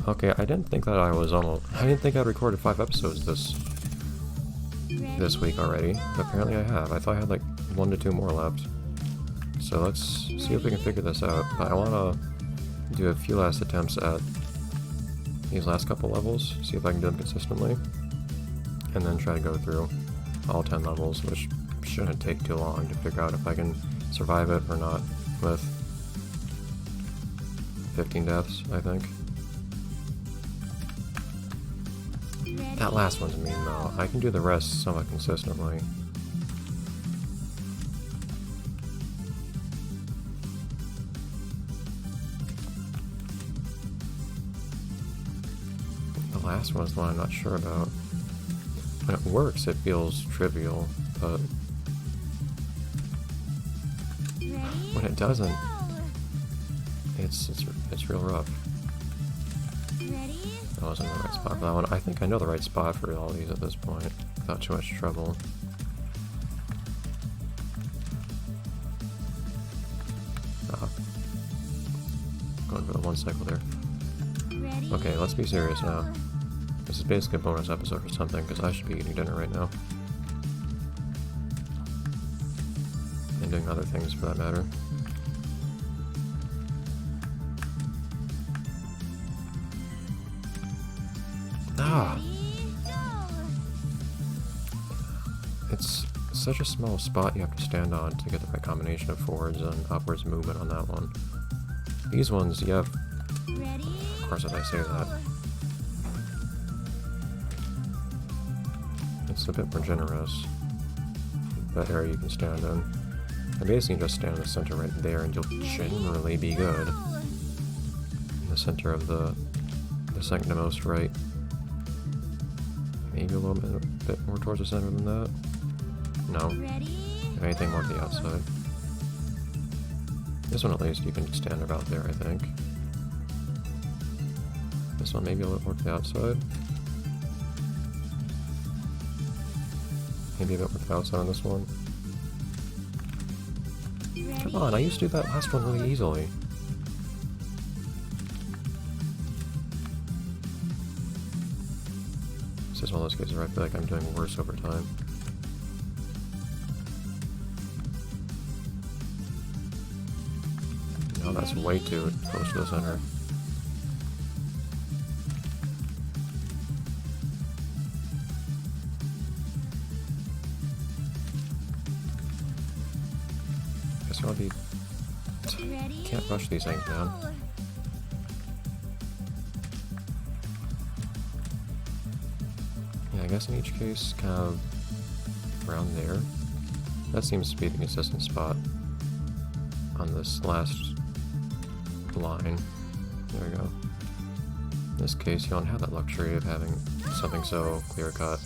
Okay, I didn't think that I didn't think I'd recorded 5 episodes this week already. But apparently I have. I thought I had like 1 to 2 more left. So let's see if we can figure this out. But I want to do a few last attempts at these last couple levels, see if I can do them consistently, and then try to go through all 10 levels, which shouldn't take too long to figure out if I can survive it or not with 15 deaths, I think. That last one's mean though. I can do the rest somewhat consistently. The last one's the one I'm not sure about. When it works, it feels trivial, but when it doesn't, it's real rough. I wasn't in the right spot for that one. I think I know the right spot for all these at this point, without too much trouble. Going for the 1 cycle there. Okay, let's be serious now. This is basically a bonus episode or something, because I should be eating dinner right now. And doing other things for that matter. Ah! It's such a small spot you have to stand on to get the right combination of forwards and upwards movement on that one. These ones, you have... Of course, as I say that. It's a bit more generous. That area you can stand in. I basically just stand in the center right there and you'll generally be good. In the center of the second to most right. Maybe a little bit more towards the center than that. No. If anything, more to the outside. This one at least you can stand about there, I think. This one maybe a little more to the outside. Maybe a bit more to the outside on this one. Come on, I used to do that last one really easily. This is one of those cases where I feel like I'm doing worse over time. No, that's way too close to the center. Guess I'll be... Can't rush these things, man. I guess in each case, kind of around there. That seems to be the consistent spot on this last line. There we go. In this case, you don't have that luxury of having something so clear-cut.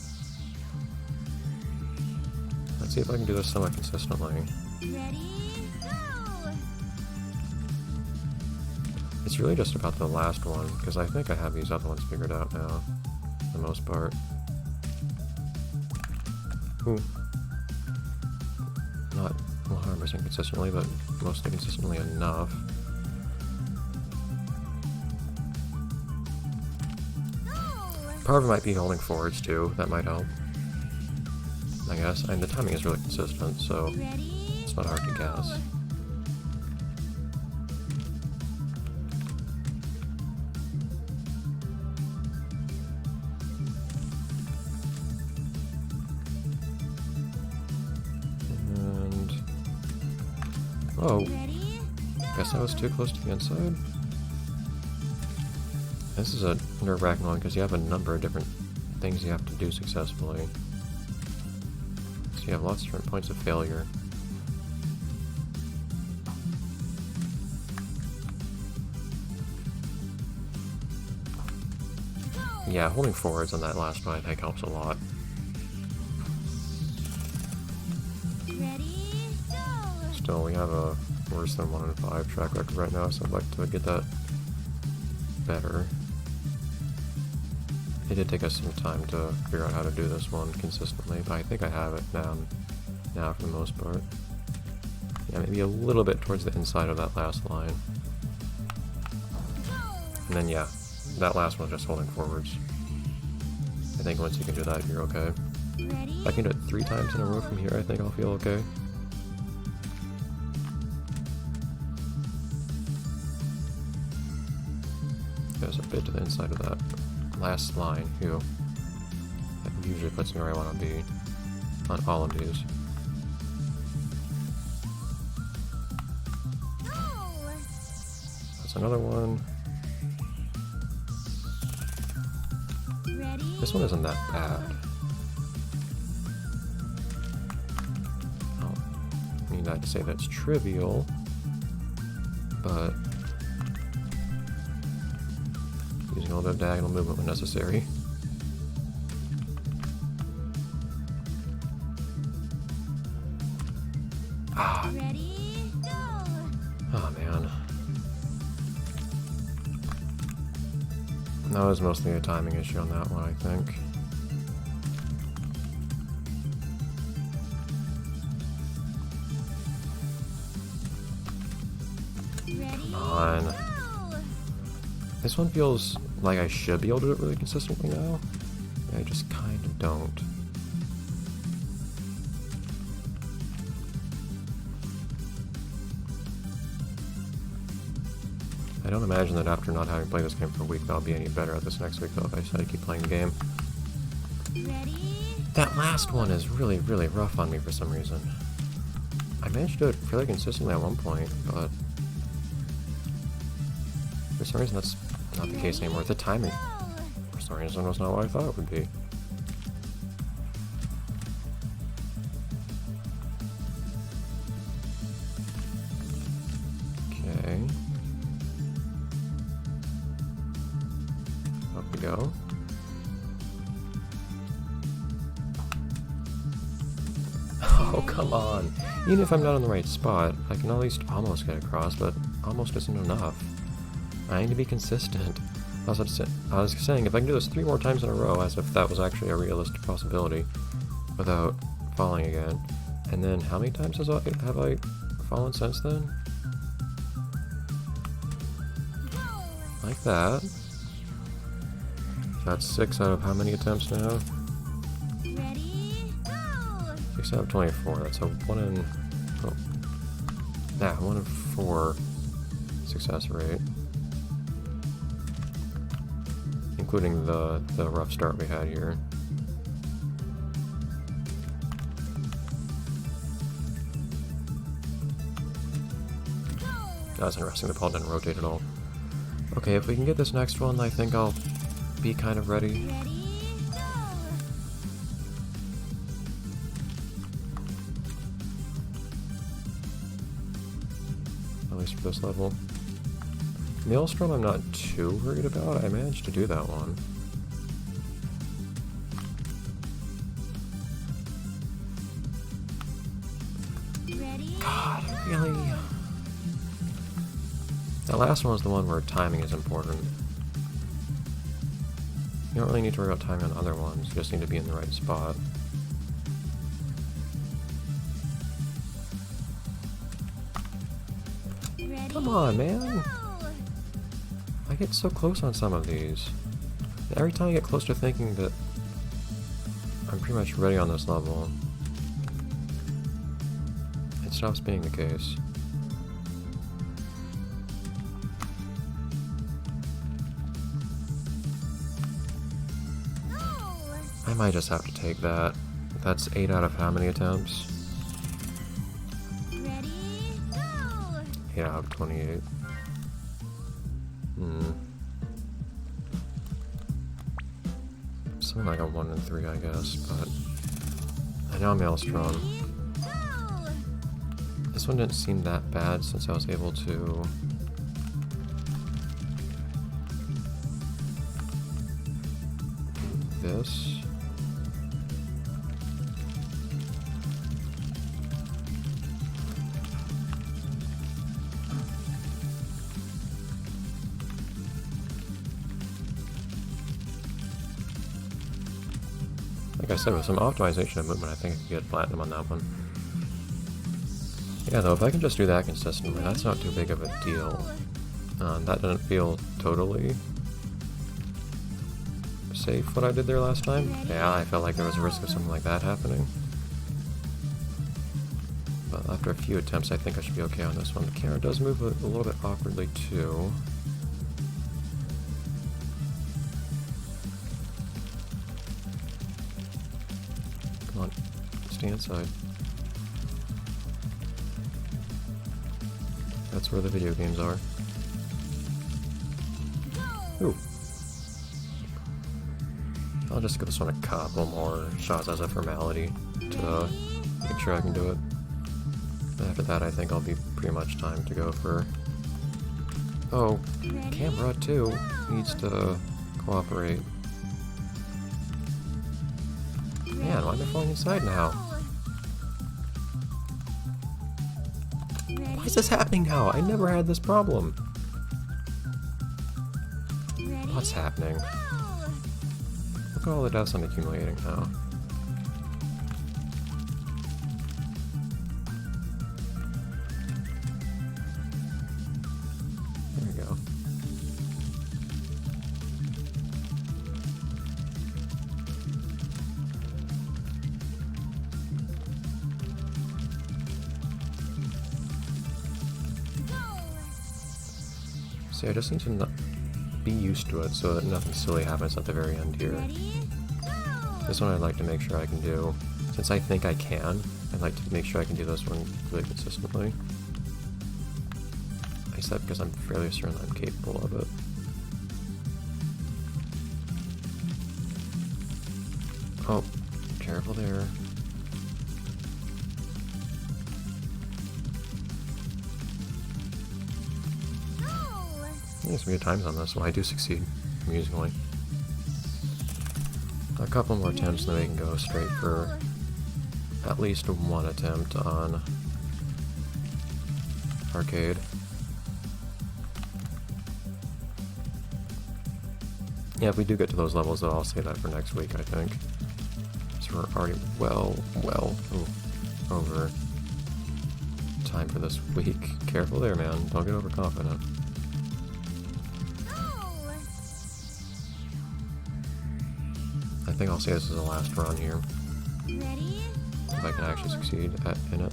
Let's see if I can do this somewhat consistently. It's really just about the last one, because I think I have these other ones figured out now, for the most part. Ooh. Not 100% consistently, but mostly consistently enough. Part of it might be holding forwards too, that might help. I guess, and the timing is really consistent, so it's not hard to guess. Oh, guess I was too close to the inside. This is a nerve-wracking one because you have a number of different things you have to do successfully. So you have lots of different points of failure. Yeah, holding forwards on that last one I think helps a lot. Still, we have a worse than 1 in 5 track record right now, so I'd like to get that better. It did take us some time to figure out how to do this one consistently, but I think I have it down now for the most part. Yeah, maybe a little bit towards the inside of that last line. And then yeah, that last one just holding forwards. I think once you can do that, you're okay. If I can do it 3 times in a row from here, I think I'll feel okay. There's a bit to the inside of that last line, too. That usually puts me where I want to be on all of these. That's another one. This one isn't that bad. I don't mean that to say that's trivial, but using a little bit of diagonal movement when necessary. Ah. Oh man. That was mostly a timing issue on that one, I think. Come on. This one feels like I should be able to do it really consistently now. I just kind of don't. I don't imagine that after not having played this game for a week, that I'll be any better at this next week, though, if I decide to keep playing the game. That last one is really, really rough on me for some reason. I managed to do it fairly consistently at one point, but for some reason that's not the case anymore. The timing, for some reason, was not what I thought it would be. Okay. Up we go. Oh, come on. Even if I'm not in the right spot, I can at least almost get across, but almost isn't enough. I need to be consistent. I was saying, if I can do this 3 more times in a row, as if that was actually a realistic possibility, without falling again. And then, how many times have I fallen since then? Like that. That's 6 out of how many attempts now? 6 out of 24. That's a 1 in... Oh. Yeah, 1 in 4 success rate. Including the rough start we had here. That's interesting, the ball didn't rotate at all. Okay, if we can get this next one, I think I'll be kind of ready. At least for this level. Maelstrom I'm not too worried about. I managed to do that one. God, really? That last one was the one where timing is important. You don't really need to worry about timing on other ones, you just need to be in the right spot. Come on, man! I get so close on some of these. Every time I get close to thinking that I'm pretty much ready on this level, it stops being the case. I might just have to take that. That's 8 out of how many attempts? 8 out of 28. Something like a 1 in 3, I guess, but I know Maelstrom. This one didn't seem that bad since I was able to do this. Like I said, with some optimization of movement, I think I could get platinum on that one. Yeah, though, if I can just do that consistently, that's not too big of a deal. That doesn't feel totally safe what I did there last time. Yeah, I felt like there was a risk of something like that happening. But after a few attempts, I think I should be okay on this one. The camera does move a little bit awkwardly too. Come on, stay inside. That's where the video games are. Ooh. I'll just give this one a couple more shots as a formality to make sure I can do it. After that, I think I'll be pretty much time to go for... Oh, camera too needs to cooperate. Man, why am I falling inside now? Why is this happening now? I never had this problem. What's happening? Look at all the deaths I'm accumulating now. There we go. See, I just need to be used to it so that nothing silly happens at the very end here. This one I'd like to make sure I can do. Since I think I can, I'd like to make sure I can do this one really consistently. I said because I'm fairly certain I'm capable of it. Oh, careful there. There's some good times on this, so I do succeed, amusingly. A couple more attempts, then we can go straight for at least one attempt on arcade. Yeah, if we do get to those levels, though, I'll save that for next week, I think. So we're already well over time for this week. Careful there, man. Don't get overconfident. I think I'll say this is the last run here. Ready? If I can actually succeed in it.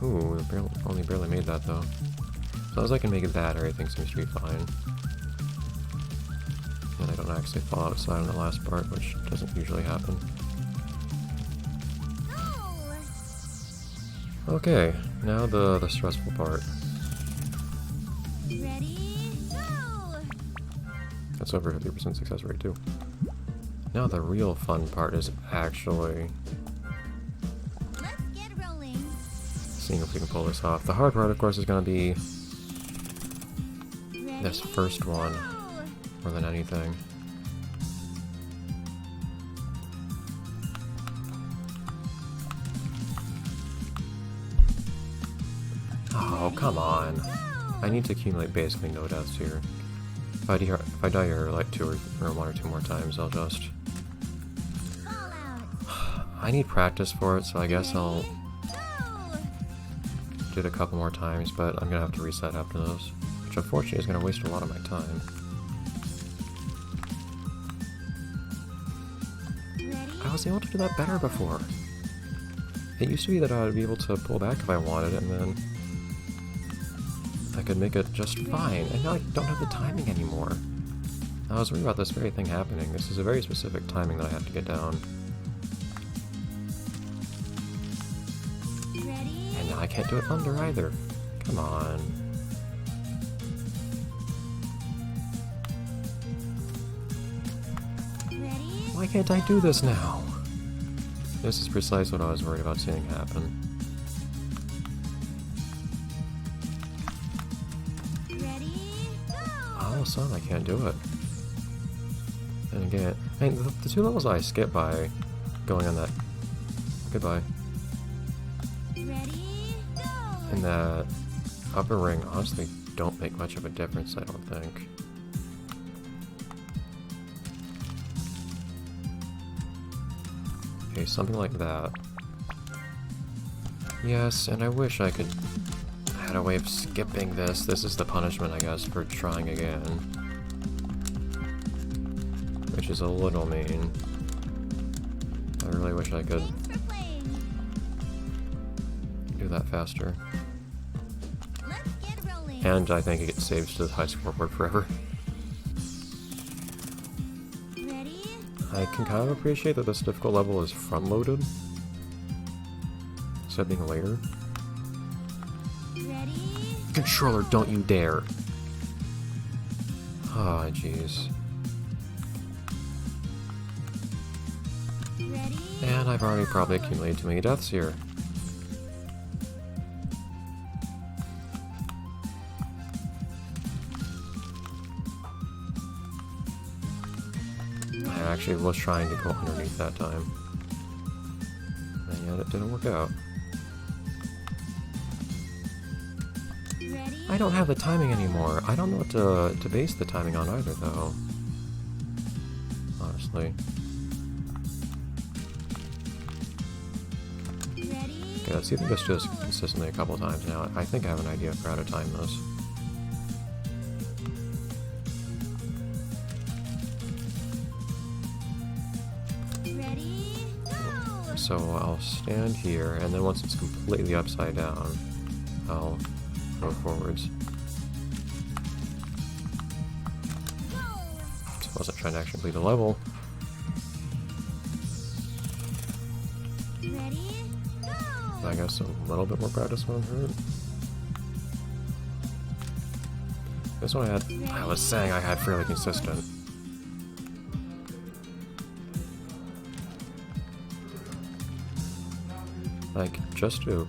Ooh, only barely made that though. As long as I can make it that, everything seems to be fine. And I don't actually fall outside on the last part, which doesn't usually happen. Okay, now the stressful part. Ready? Go! That's over 50% success rate too. Now the real fun part is actually Let's get rolling. seeing if we can pull this off. The hard part, of course, is going to be Ready? this first one Go! more than anything. Oh, come on. I need to accumulate basically no deaths here. If I die here like 2 or 1 or 2 more times, I'll just... Fallout. I need practice for it, so I guess I'll Go! do it a couple more times, but I'm gonna have to reset after this. Which unfortunately is gonna waste a lot of my time. Ready? I was able to do that better before. It used to be that I would be able to pull back if I wanted, and then I could make it just fine, and now I don't have the timing anymore. I was worried about this very thing happening. This is a very specific timing that I have to get down. Ready? And now I can't do it under either. Come on. Ready? Why can't I do this now? This is precisely what I was worried about seeing happen. Ready? Go! All of a sudden I can't do it. And again, I mean, the 2 levels I skipped by going on that... Goodbye. Ready? Go! In that upper ring honestly don't make much of a difference, I don't think. Okay, something like that. Yes, and I wish I could had a way of skipping this. This is the punishment, I guess, for trying again. Which is a little mean. I really wish I could Thanks for playing. do that faster. Let's get rolling. And I think it gets saved to the high scoreboard forever. Ready? I can kind of appreciate that this difficult level is front-loaded, instead of being later. Ready? Controller, don't you dare! Ah, jeez. Ready? And I've already probably accumulated too many deaths here. I actually was trying to go underneath that time. And yet it didn't work out. Ready? I don't have the timing anymore. I don't know what to base the timing on either, though. Honestly. Ready? Okay, let's see if we just do this consistently a couple times now. I think I have an idea for how to time this. Ready? Go! So I'll stand here, and then once it's completely upside down, I'll go forwards. Go! So I wasn't trying to actually complete the level. Ready? Go! I guess a little bit more practice won't hurt. This one I was saying I had fairly consistent. Like, just to...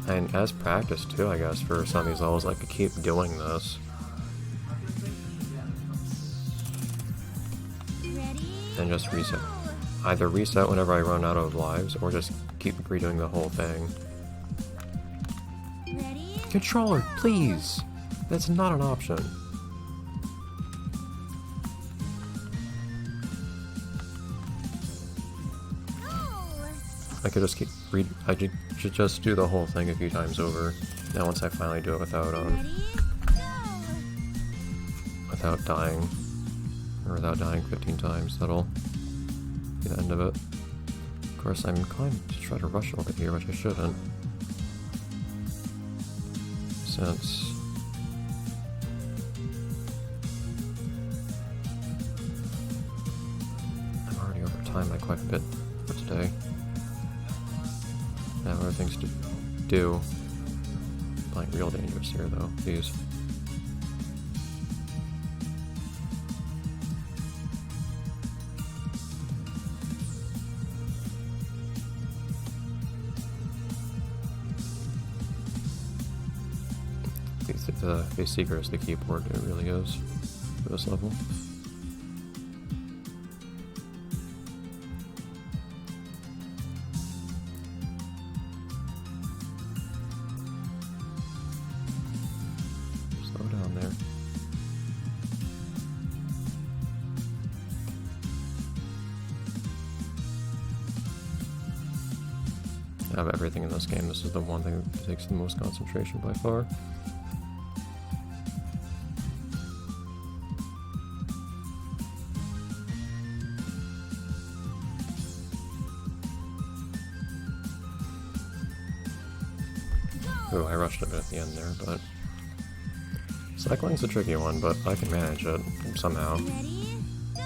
And as practice too, I guess, for some of these levels, I could keep doing this. Ready? And just reset. Go! Either reset whenever I run out of lives, or just keep redoing the whole thing. Ready? Controller, please! That's not an option. Go! I could just keep should just do the whole thing a few times over. Now once I finally do it without Ready? Go! without dying. Or without dying 15 times, that'll be the end of it. Of course, I'm inclined to try to rush a little bit here, which I shouldn't. Since I'm already over time by quite a bit for today. I have other things to do. Playing real dangerous here, though. Please. The face seeker is the keyboard, it really is, for this level. Slow down there. Out of everything in this game, this is the one thing that takes the most concentration by far. Ooh, I rushed a bit at the end there, but... Cycling's a tricky one, but I can manage it, somehow. Ready? Go!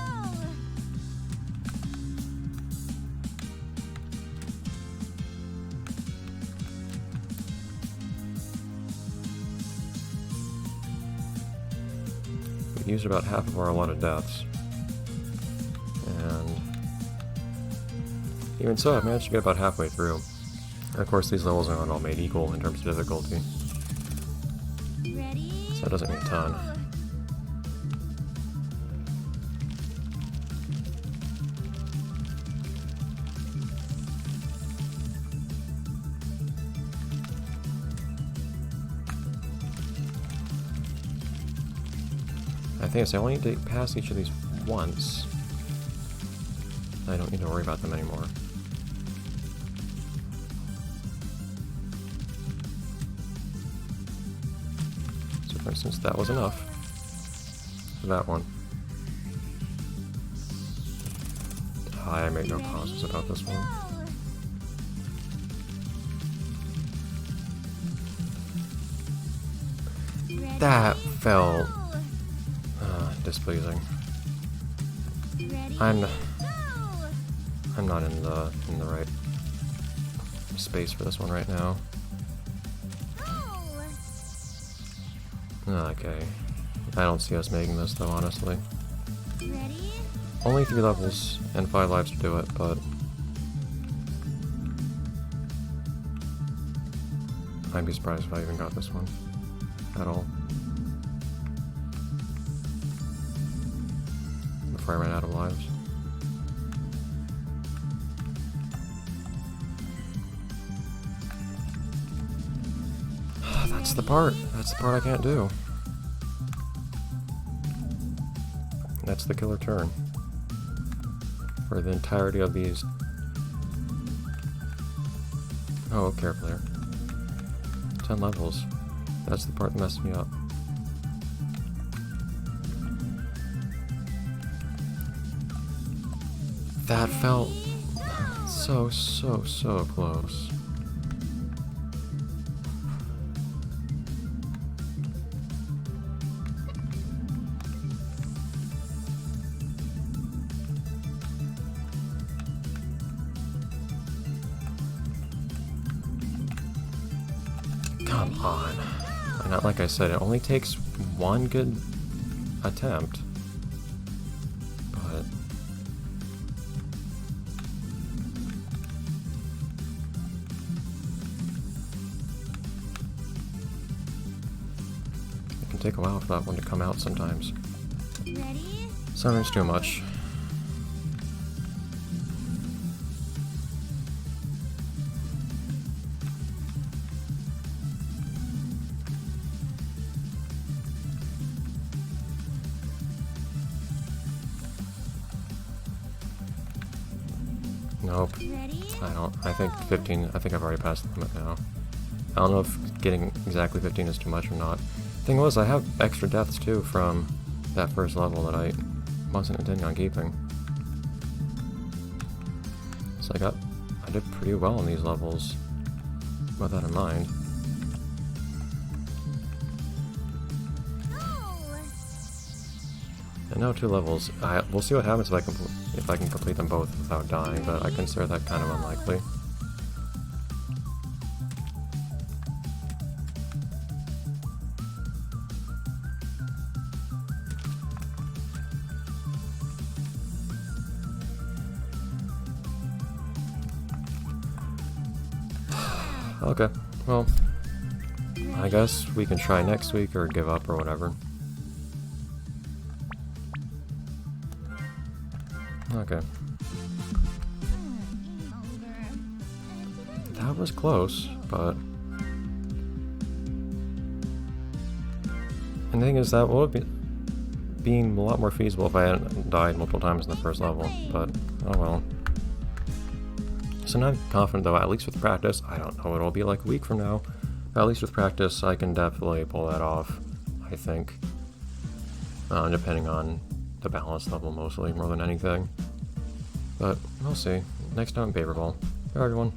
We used about half of our allotted deaths. And... even so, I've managed to get about halfway through. Of course, these levels are not all made equal in terms of difficulty, Ready? so that doesn't mean a ton. Go! I think I only need to pass each of these once. I don't need to worry about them anymore. for instance, that was enough for that one. I made no promises about this one. That felt displeasing. I'm not in the right space for this one right now. Okay. I don't see us making this though, honestly. Only 3 levels and 5 lives to do it, but I'd be surprised if I even got this one at all. Before I ran out of lives. That's the part I can't do. That's the killer turn. For the entirety of these. Oh, careful there. 10 levels. That's the part that messed me up. That felt so close. Come on. And not like I said, it only takes one good attempt. But it can take a while for that one to come out sometimes. Sometimes too much. Nope. I think 15, I think I've already passed the limit now. I don't know if getting exactly 15 is too much or not. Thing was, I have extra deaths too from that first level that I wasn't intending on keeping. So I did pretty well in these levels with that in mind. And now 2 levels. We'll see what happens if I can complete them both without dying, but I consider that kind of unlikely. Okay, well, I guess we can try next week or give up or whatever. Okay. That was close, but... And the thing is, that would be being a lot more feasible if I hadn't died multiple times in the first level, but oh well. So now I'm confident though, at least with practice, I don't know what it'll be like a week from now, but at least with practice I can definitely pull that off, I think. Depending on the balance level mostly, more than anything. But we'll see. Next time, Paperball. Bye everyone.